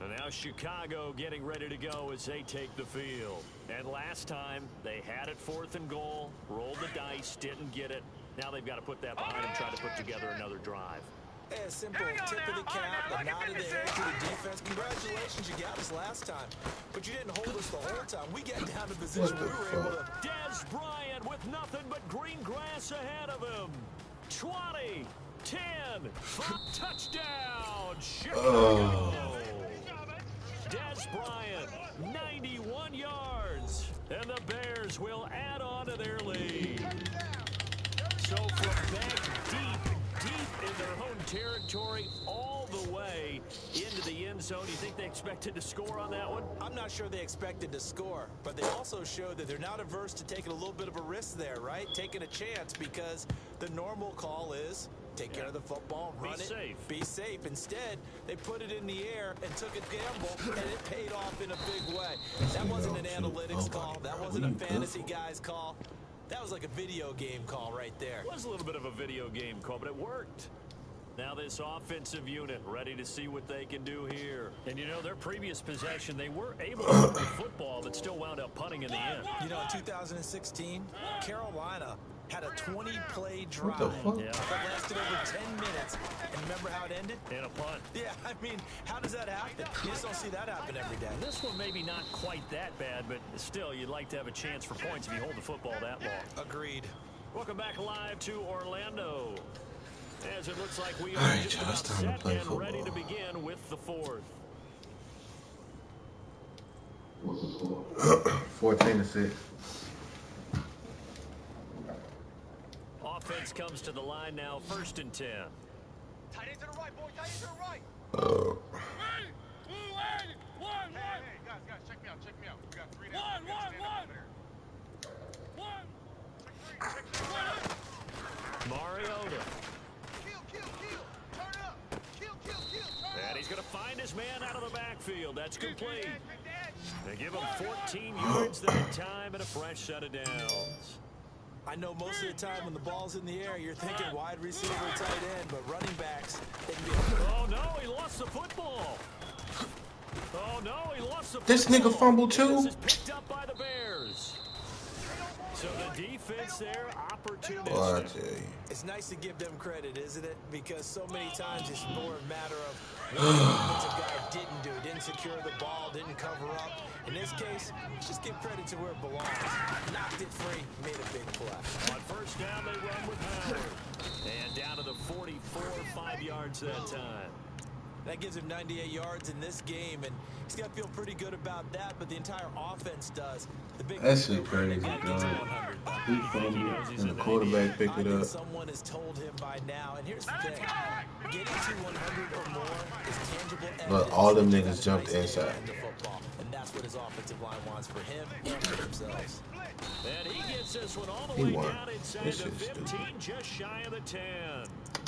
C: And now Chicago getting ready to go as they take the field. And last time, they had it 4th and goal, rolled the dice, didn't get it. Now they've got to put that behind them, try to put together another drive.
D: Hey, a simple tip of the cap, a nod of the head to the defense. Congratulations, you got us last time. But you didn't hold us the whole time. We got down to the position we were able to...
C: Dez Bryant with nothing but green grass ahead of him. 20, 10, touchdown, Chicago. Dez Bryant, 91 yards. And the Bears will add on to their lead. So from back deep in their own territory, all the way into the end zone, do you think they expected to score on that one?
D: I'm not sure they expected to score, but they also showed that they're not averse to taking a little bit of a risk there, right? Taking a chance, because the normal call is take care of the football, run it, be safe. Instead, they put it in the air and took a gamble, and it paid off in a big way. That wasn't an analytics call. That wasn't a fantasy guy's call. That was like a video game call right there.
C: It was a little bit of a video game call, but it worked. Now this offensive unit ready to see what they can do here. And you know, their previous possession, they were able to move the football, but still wound up punting in the end.
D: You know, in 2016, Carolina had a 20-play drive
A: What the fuck?
D: that lasted over 10 minutes. And remember how it ended?
C: In a punt.
D: Yeah, I mean, how does that happen? You just don't see that happen every day.
C: This one maybe not quite that bad, but still, you'd like to have a chance for points if you hold the football that long.
D: Agreed.
C: Welcome back live to Orlando. As it looks like we
A: All
C: are
A: right,
C: just
A: y'all,
C: about
A: it's time to
C: set
A: play
C: and ready to
A: football.
C: begin with the 4th.
A: 14-6.
C: Offense comes to the line now, 1st and 10.
B: Tight end to the right, boy. Tight end to the right. Ready. One. Hey, guys, check me out. We got 3 down. One. Check 3.
C: Mariota.
B: Kill. Turn up. Kill. Turn
C: And he's going to find his his man out of the backfield. That's complete. They give him 14 yards that time and a fresh set of downs.
D: I know most of the time when the ball's in the air, you're thinking wide receiver, tight end, but running backs, they can be...
C: Oh, no, he lost the football. Oh, no, he lost the football.
A: This nigga fumbled too?
C: This is picked up by the Bears. So the defense there, opportunistic.
D: It's nice to give them credit, isn't it? Because so many times it's more a matter of what the offensive guy didn't secure the ball, didn't cover up. In this case, just give credit to where it belongs. Knocked it free, made a big play.
C: On first down, they run with Howard. And down to the 44, 5 yards that time.
D: That gives him 98 yards in this game, and he's got to feel pretty good about that, but the entire offense does. The big
A: that shit crazy, dog. He fumbled, and the quarterback picked it up.
D: Someone has told him by now, and here's the thing. Getting to 100 or more is tangible evidence.
A: Look, all them niggas jumped inside.
D: And that's what his offensive line wants for him and for themselves.
C: And he gets this one all the way down inside the 15,
A: stupid.
C: just shy of the 10.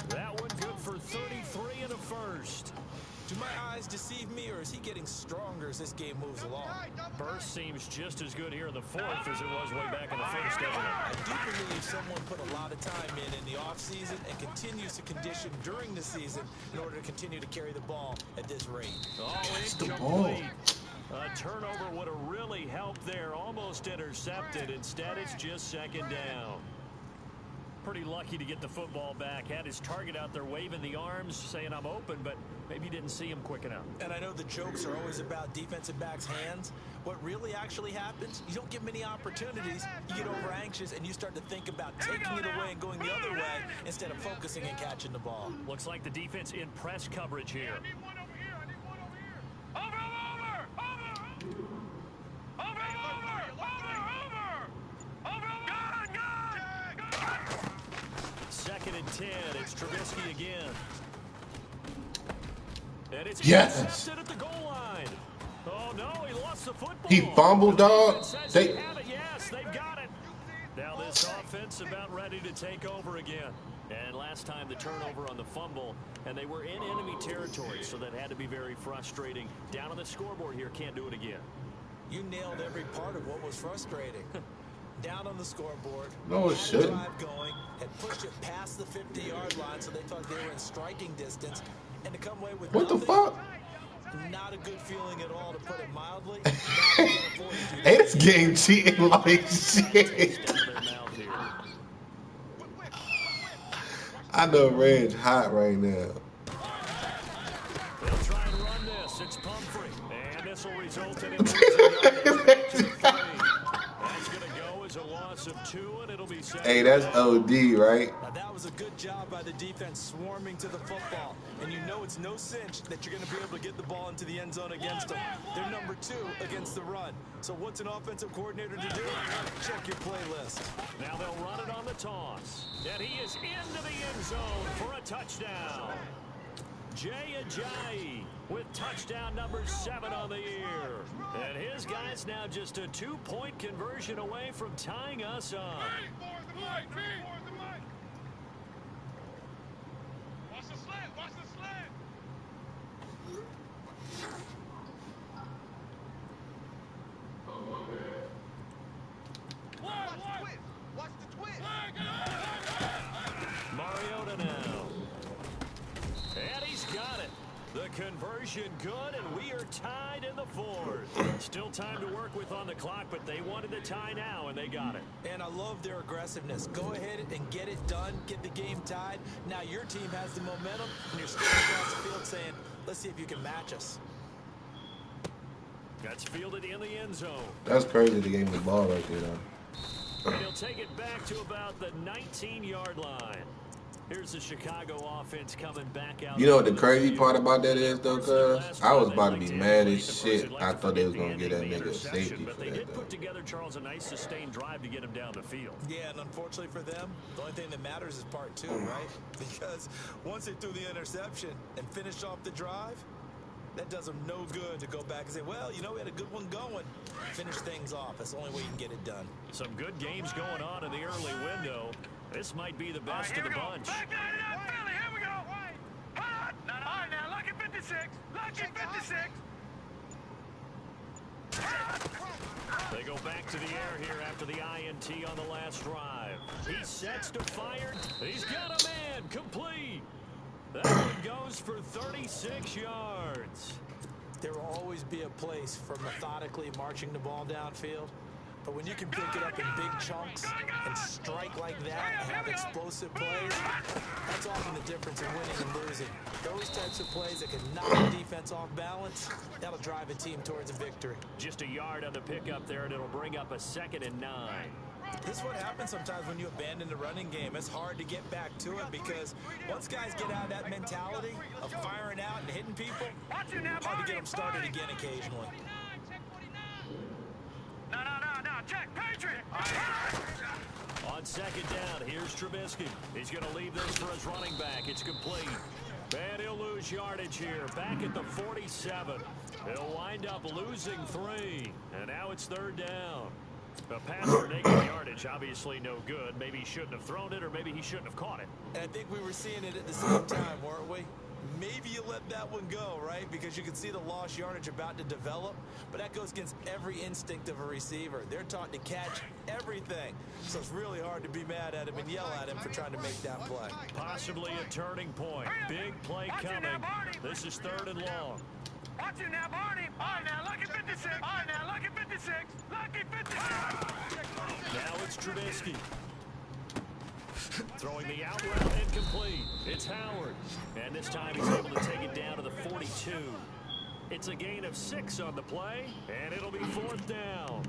C: That one good for 33 and a first.
D: Do my eyes deceive me, or is he getting stronger as this game moves along?
C: Burst seems just as good here in the fourth as it was way back in the first, doesn't it?
D: I do believe someone put a lot of time in the offseason and continues to condition during the season in order to continue to carry the ball at this rate.
C: Oh,
A: the ball.
C: A turnover would have really helped there. Almost intercepted. Instead, it's just second down. Pretty lucky to get the football back. Had his target out there waving the arms, saying I'm open, but maybe didn't see him quick enough.
D: And I know the jokes are always about defensive backs' hands. What really actually happens, you don't get many opportunities. You get over anxious and you start to think about taking it away and going the other way instead of focusing and catching the ball.
C: Looks like the defense in press coverage here. Second and 10. It's Trubisky again. And it's intercepted at the goal line. Oh no, he lost the football.
A: He fumbled, dog.
C: They have it. Yes, they've got it. Now this offense about ready to take over again. And last time the turnover on the fumble, and they were in enemy territory, so that had to be very frustrating. Down on the scoreboard here, can't do it again.
D: You nailed every part of what was frustrating. Down on the scoreboard.
A: No, it shouldn't.
D: Drive going, had pushed it past the 50-yard line, so they thought they were in striking distance, and to come away with
A: what
D: nothing,
A: the fuck?
D: Not a good feeling at all, to put it mildly.
A: Hey, this game cheating like shit. I know Red's hot right now.
C: They'll try and run this. It's Pumphrey, and this will result in him. That's going to go as a loss of 2, and it'll be 7.
A: Hey, that's OD, right?
D: Now, that was a good job by the defense swarming to the football. And you know it's no cinch that you're going to be able to get the ball into the end zone against them. They're number 2 against the run. So what's an offensive coordinator to do? Check your playlist.
C: Now they'll run it on the toss. And he is into the end zone for a touchdown. Jay Ajayi with touchdown number 7 on the year. And his guy's now just a 2-point conversion away from tying us up.
B: Watch the slant, watch the slant. Watch the twist.
C: Mariota now. And he's got it. The conversion good, and we are tied in the 4th. Still time to work with on the clock, but they wanted the tie now, and they got it.
D: And I love their aggressiveness. Go ahead and get it done. Get the game tied. Now your team has the momentum, and you're standing across the field saying, let's see if you can match us.
C: That's fielded in the end zone.
A: That's crazy to game the ball right there, though.
C: And he'll take it back to about the 19-yard line. Here's the Chicago offense coming back out.
A: You know what the crazy part about that is, though, cuz? I was about to be mad as shit. I thought they was going to get that nigga safety
C: but
A: for
C: they
A: that,
C: did
A: though.
C: put together, Charles, a nice sustained drive to get him down the field.
D: Yeah, and unfortunately for them, the only thing that matters is part 2, right? Because once they threw the interception and finished off the drive, that does them no good to go back and say, well, you know, we had a good one going. Finish things off. That's the only way you can get it done.
C: Some good games going on in the early window. This might be the best of the bunch.
B: Back 99 Philly, here we go. All right, now lucky 56. Lucky 56.
C: They go back to the air here after the INT on the last drive. He sets to fire. He's got a man. Complete. That one goes for 36 yards.
D: There will always be a place for methodically marching the ball downfield. But when you can pick it up in big chunks and strike like that and have explosive plays, that's often the difference in winning and losing. Those types of plays that can knock the defense off balance, that'll drive a team towards a victory.
C: Just a yard on the pickup there, and it'll bring up a 2nd and 9.
D: This is what happens sometimes when you abandon the running game. It's hard to get back to it because once guys get out of that mentality of firing out and hitting people, hard to get them started again occasionally.
B: No, check, Patriot!
C: On 2nd down, here's Trubisky. He's going to leave this for his running back. It's complete. And he'll lose yardage here, back at the 47. He'll wind up losing 3. And now it's 3rd down. A pass for negative yardage, obviously no good. Maybe he shouldn't have thrown it, or maybe he shouldn't have caught it.
D: And I think we were seeing it at the same time, weren't we? Maybe you let that one go, right? Because you can see the lost yardage about to develop. But that goes against every instinct of a receiver. They're taught to catch everything. So it's really hard to be mad at him and yell at him for trying to make that play.
C: Possibly a turning point. Big play coming. This is 3rd and long.
B: Watch it now, Barney. All right, now, lucky 56. All right, now, lucky 56. Lucky 56.
C: Now it's Trubisky. Throwing the out route incomplete. It's Howard. And this time he's able to take it down to the 42. It's a gain of 6 on the play, and it'll be 4th down.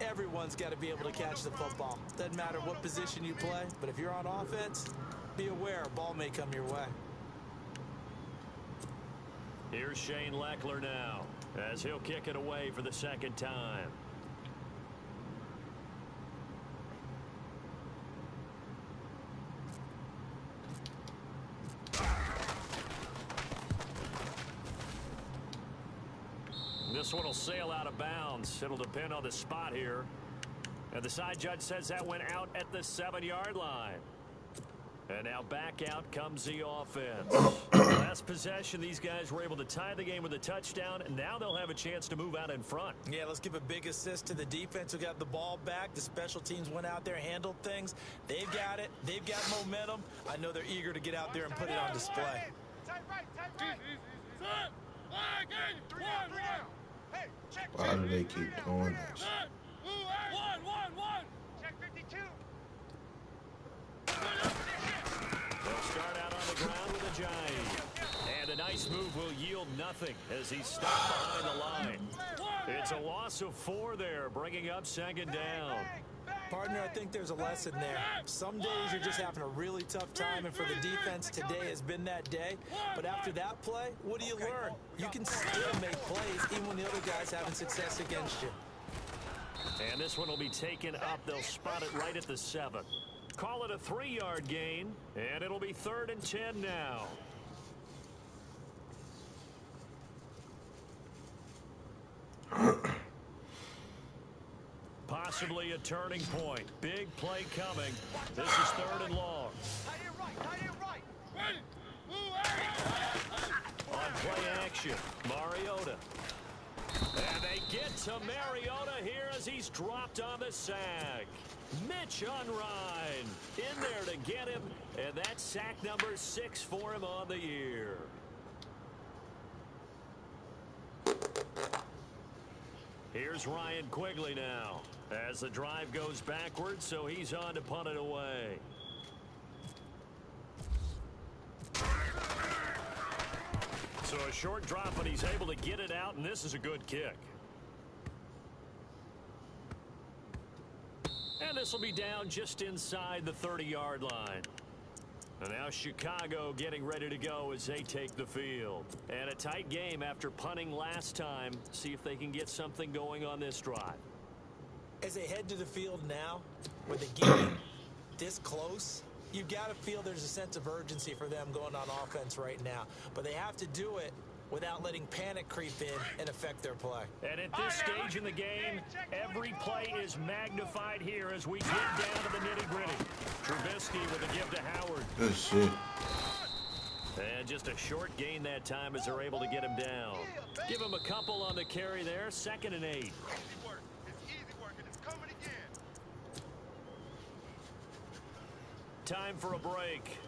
D: Everyone's got to be able to catch the football. Doesn't matter what position you play, but if you're on offense, be aware a ball may come your way.
C: Here's Shane Leckler now, as he'll kick it away for the 2nd time. This one will sail out of bounds. It'll depend on the spot here. And the side judge says that went out at the 7-yard line. And now back out comes the offense. Last possession, these guys were able to tie the game with a touchdown, and now they'll have a chance to move out in front.
D: Yeah, let's give a big assist to the defense who got the ball back. The special teams went out there, handled things. They've got it. They've got momentum. I know they're eager to get out there and put it on display.
B: Tight right.
A: Why do they keep doing this?
B: Check 52.
C: They'll start out on the ground with a jive. And a nice move will yield nothing as he's stopped behind the line. It's a loss of 4 there, bringing up 2nd down.
D: Partner, I think there's a lesson there. Some days you're just having a really tough time, and for the defense, today has been that day. But after that play, what do you learn? You can still make plays even when the other guy's having success against you.
C: And this one will be taken up. They'll spot it right at the 7. Call it a 3-yard gain, and it'll be 3rd and 10 now. Possibly a turning point. Big play coming. This is 3rd and long. On play action, Mariota. And they get to Mariota here as he's dropped on the sack. Mitch Unrein in there to get him, and that's sack number 6 for him on the year. Here's Ryan Quigley now as the drive goes backwards, so he's on to punt it away. So a short drop, but he's able to get it out, and this is a good kick. And this will be down just inside the 30-yard line. And now Chicago getting ready to go as they take the field. And a tight game after punting last time. See if they can get something going on this drive.
D: As they head to the field now, with the game this close, you've got to feel there's a sense of urgency for them going on offense right now. But they have to do it without letting panic creep in and affect their play.
C: And at this stage in the game, every play is magnified here as we get down to the nitty-gritty. Trubisky with a give to Howard.
A: Good shit.
C: And just a short gain that time as they're able to get him down. Give him a couple on the carry there. 2nd and 8.
B: Easy work. It's easy work.
C: Time for a break.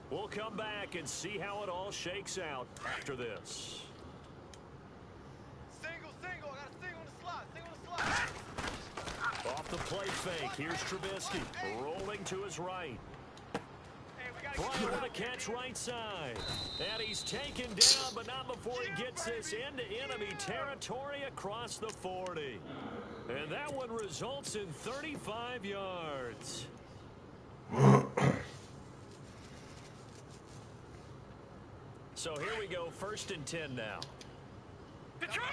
C: We'll come back and see how it all shakes out after this.
B: Single. I got a single on the slot.
C: Off the play fake, here's Trubisky rolling to his right. Bryant with a catch right side. And he's taken down, but not before he gets this into enemy territory across the 40. And that one results in 35 yards. So here we go, 1st and 10 now.
B: Detroit!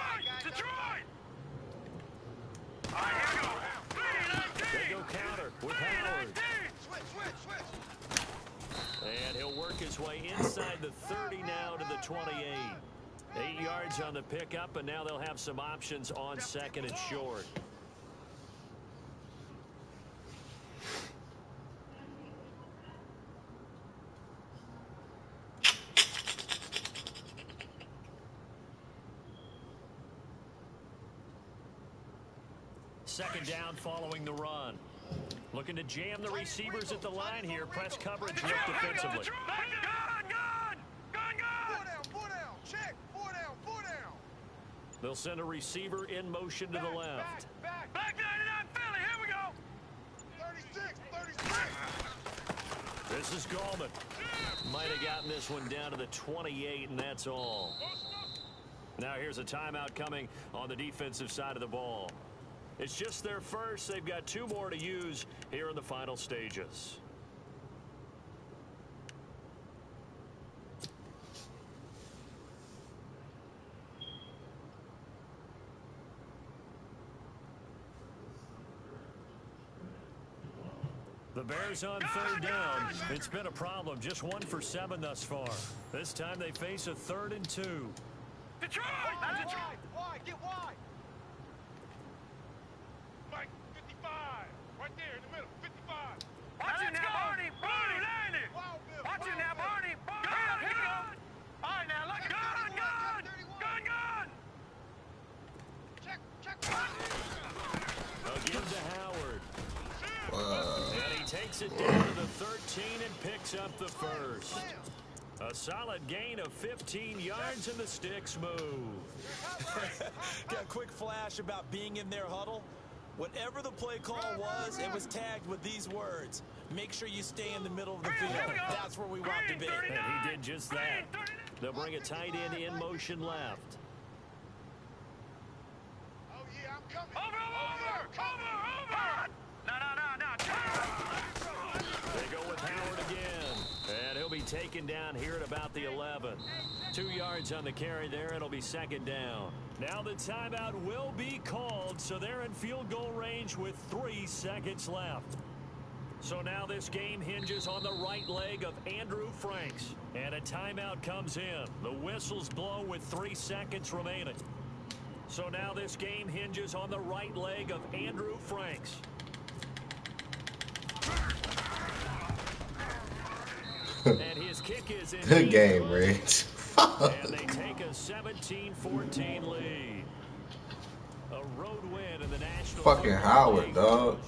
C: They go counter with Howard.
B: Switch.
C: And he'll work his way inside the 30 now to the 28. 8 yards on the pickup, and now they'll have some options on 2nd and short. Second down following the run. Looking to jam the receivers at the line here. Press coverage look defensively.
B: Four down. Check. Four down.
C: They'll send a receiver in motion to the left.
B: Back 99 Philly. Here we go. 36.
C: This is Gallman. Might have gotten this one down to the 28, and that's all. Now here's a timeout coming on the defensive side of the ball. It's just their first. They've got 2 more to use here in the final stages. The Bears on 3rd down. It's been a problem. Just 1 for 7 thus far. This time they face a 3rd and 2.
B: Detroit! Wide. Get wide. Mike, 55. Right there in the middle. 55. Watch it now, Barney. Landed. Watch it now, Barney. Gun. All right, now, look. Gun. Check.
C: Again to Howard. And he takes it down to the 13 and picks up the first. A solid gain of 15 yards and the sticks move.
D: Got a quick flash about being in their huddle. Whatever the play call was, it was tagged with these words. Make sure you stay in the middle of the field. That's where we want to be.
C: And he did just that. They'll bring a tight end in motion left.
B: Oh, yeah, I'm coming. Over. No.
C: They go with Howard again. And he'll be taken down here at about the 11. 2 yards on the carry there. It'll be 2nd down. Now the timeout will be called, so they're in field goal range with 3 seconds left. So now this game hinges on the right leg of Andrew Franks. And a timeout comes in. The whistles blow with 3 seconds remaining. So now this game hinges on the right leg of Andrew Franks. And his kick is in.
A: Good game, Rich.
C: And they take a 17-14 lead. A road win in the National
A: Fucking
C: Football
A: Howard,
C: League.
A: dog.